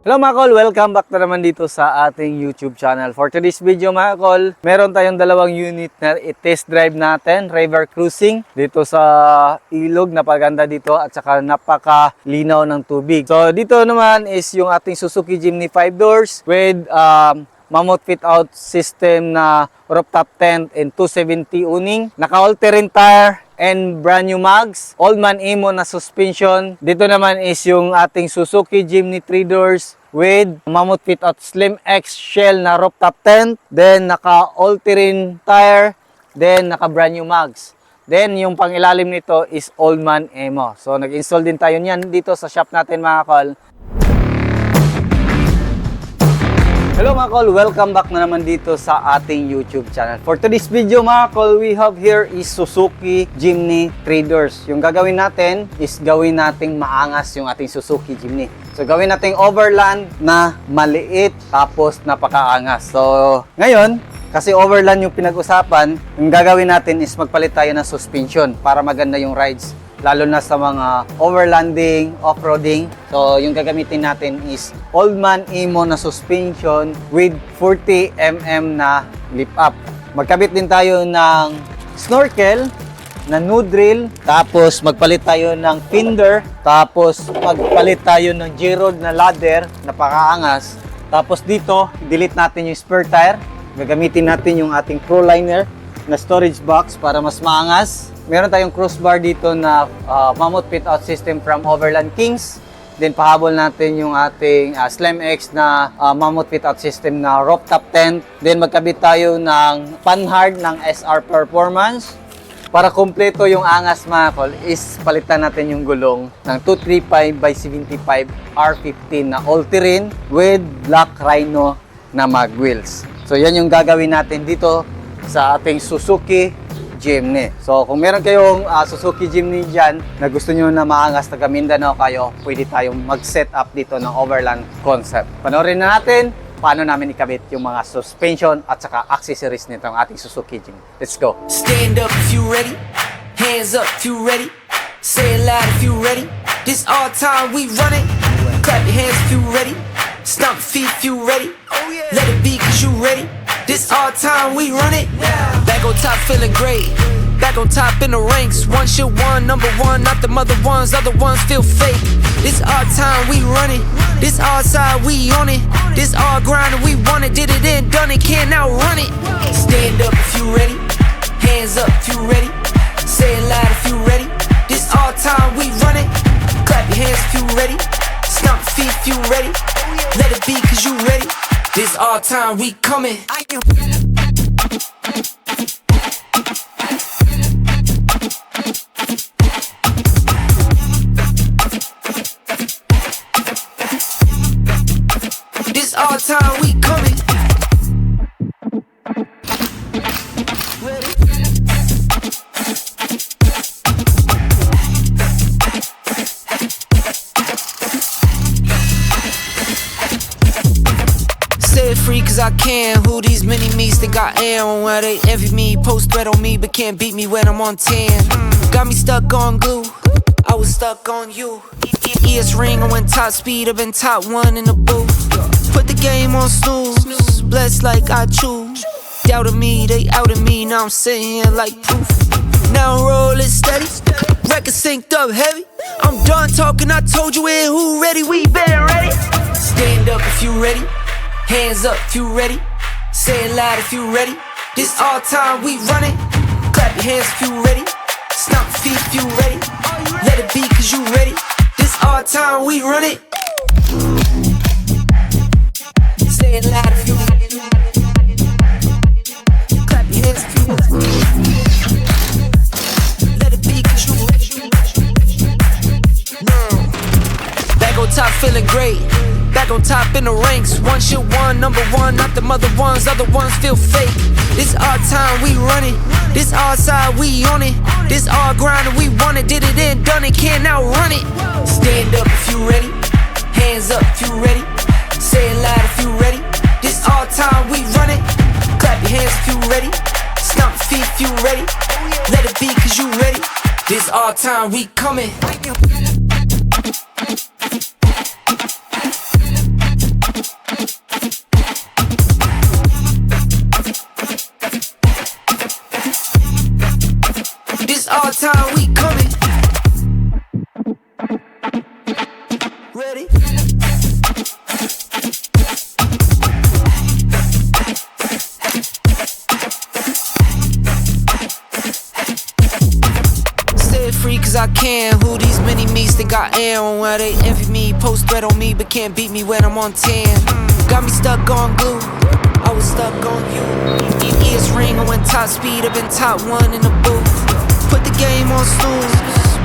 Hello mga kol, welcome back na naman dito sa ating YouTube channel. For today's video mga kol, meron tayong dalawang unit na i-test drive natin, river cruising dito sa ilog. Napaganda dito at saka napakalinaw ng tubig. So dito naman is yung ating Suzuki Jimny 5 doors with mammoth fit out system na rooftop tent and 270 uning. Naka-all-terrain tire and brand new mags. Old man emo na suspension. Dito naman is yung ating Suzuki Jimny 3 doors with mammoth fit out slim X shell na rooftop tent. Then naka all-terrain tire. Then naka brand new mags. Then yung pangilalim nito is old man emo. So nag-install din tayo niyan dito sa shop natin mga kol. Hello mga kol, welcome back na naman dito sa ating YouTube channel. For today's video mga kol, we have here is Suzuki Jimny 3 doors. Yung gagawin natin is gawin nating maangas yung ating Suzuki Jimny. So gawin nating Overland na maliit tapos napakaangas. So ngayon, kasi Overland yung pinag-usapan, yung gagawin natin is magpalit tayo ng suspension para maganda yung rides. Lalo na sa mga overlanding, off-roading. So, yung gagamitin natin is Old Man Emo na suspension with 40mm na lift up. Magkabit din tayo ng snorkel na no-drill. Tapos, magpalit tayo ng fender. Tapos, magpalit tayo ng G-rod na ladder na pakaangas. Tapos, dito, delete natin yung spare tire. Gagamitin natin yung ating ProLiner na storage box para mas maangas. Meron tayong crossbar dito na mammoth fit out system from Overland Kings. Then pahabol natin yung ating Slim X na mammoth fit out system na rooftop tent. Then magkabit tayo ng panhard ng SR Performance. Para kumpleto yung angas mga kol, is palitan natin yung gulong ng 235/75 R15 na all-terrain with black rhino na mag wheels. So yan yung gagawin natin dito sa ating Suzuki Jimny. So kung meron kayong Suzuki Jimny dyan na gusto nyo na maangas taga Mindanao kayo, pwede tayong mag-set up dito ng Overland concept. Panoorin na natin paano namin ikabit yung mga suspension at saka accessories nitong ating Suzuki Jimny. Let's go! Stand up if you ready, hands up if you ready, say it loud if you ready. This all time we run it. Clap your hands if you ready, stomp your feet if you ready. Let it be cause you ready. This all time we run it. Back on top feeling great. Back on top in the ranks. One shit one, number one, not the mother ones. Other ones feel fake. This all time we run it. This all side we on it. This all grind and we want it. Did it and done it, can't outrun it. Stand up if you ready. Hands up if you ready. Say it loud if you ready. This all time we run it. Clap your hands if you ready. Stomp your feet if you ready. Let it be cause you ready. This all time we coming. This all time we coming. Free cause I can. Who these mini me's think I am? Where they envy me, post threat on me, but can't beat me when I'm on 10. Got me stuck on glue, I was stuck on you. ES ring, I went top speed, I've been top one in the booth. Put the game on snooze, blessed like I choose. Doubted me, they outed me, now I'm sitting here like proof. Now I'm rolling steady, record synced up heavy. I'm done talking, I told you it, who ready, we been ready. Stand up if you ready. Hands up if you ready. Say it loud if you ready. This all time we run it. Clap your hands if you ready. Stomp your feet if you ready. Let it be cause you ready. This all time we run it. Say it loud if you ready. Clap your hands if you ready. Let it be cause you ready. Back on top feeling great. Back on top in the ranks. One shit one, number one, not the mother ones. Other ones feel fake. This all time we run it. This all side we on it. This all grind and we want it. Did it and done it, can't outrun it. Stand up if you ready. Hands up if you ready. Say it loud if you ready. This all time we run it. Clap your hands if you ready. Stomp your feet if you ready. Let it be cause you ready. This all time we coming. time we coming. Ready? Stay free cause I can. Who these mini me's think I am? Where they envy me, post threat on me, but can't beat me when I'm on 10. Got me stuck on glue, I was stuck on you. Ears ring, I went top speed, I've been top one in the booth. Put the game on snooze,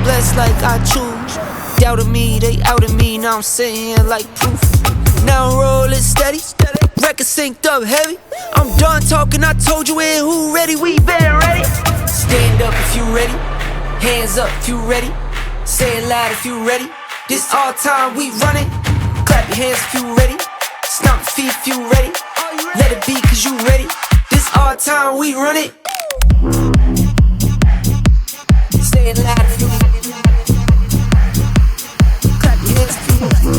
blessed like I choose. Doubted me, they outed me, now I'm sitting here like proof. Now I'm rolling steady, record synced up heavy. I'm done talking, I told you it, who ready, we been ready. Stand up if you ready, hands up if you ready. Say it loud if you ready, this all time we run it. Clap your hands if you ready, stomp your feet if you ready. Let it be cause you ready, this all time we run it. Say it loud if you ready, clap your hands if you ready.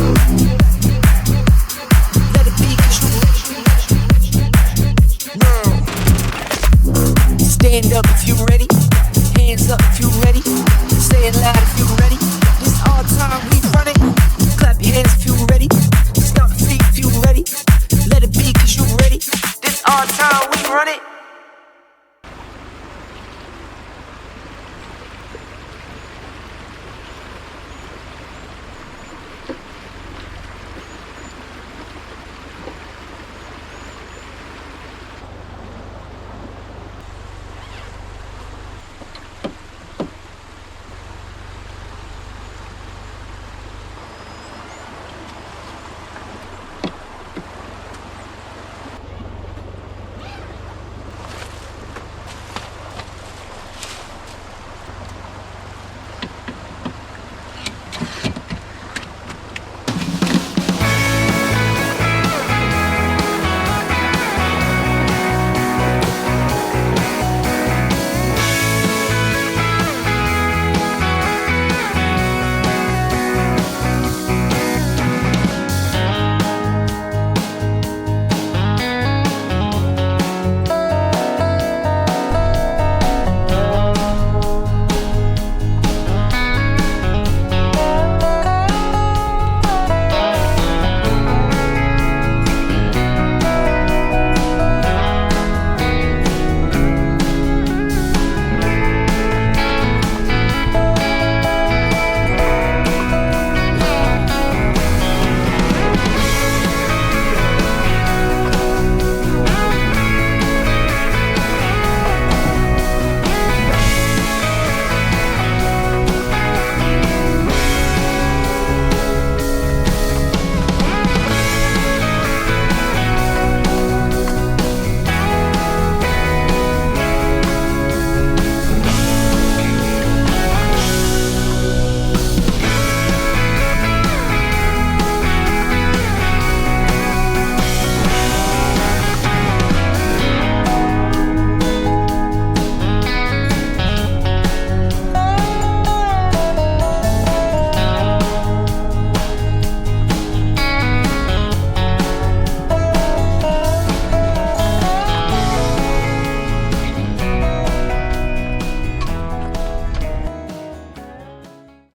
Let it be cause you ready. Now stand up if you ready, hands up if you ready. Say it loud if you ready, this all time we run it. Clap your hands if you ready, stomp your feet if you ready. Let it be cause you ready, this all time we run it.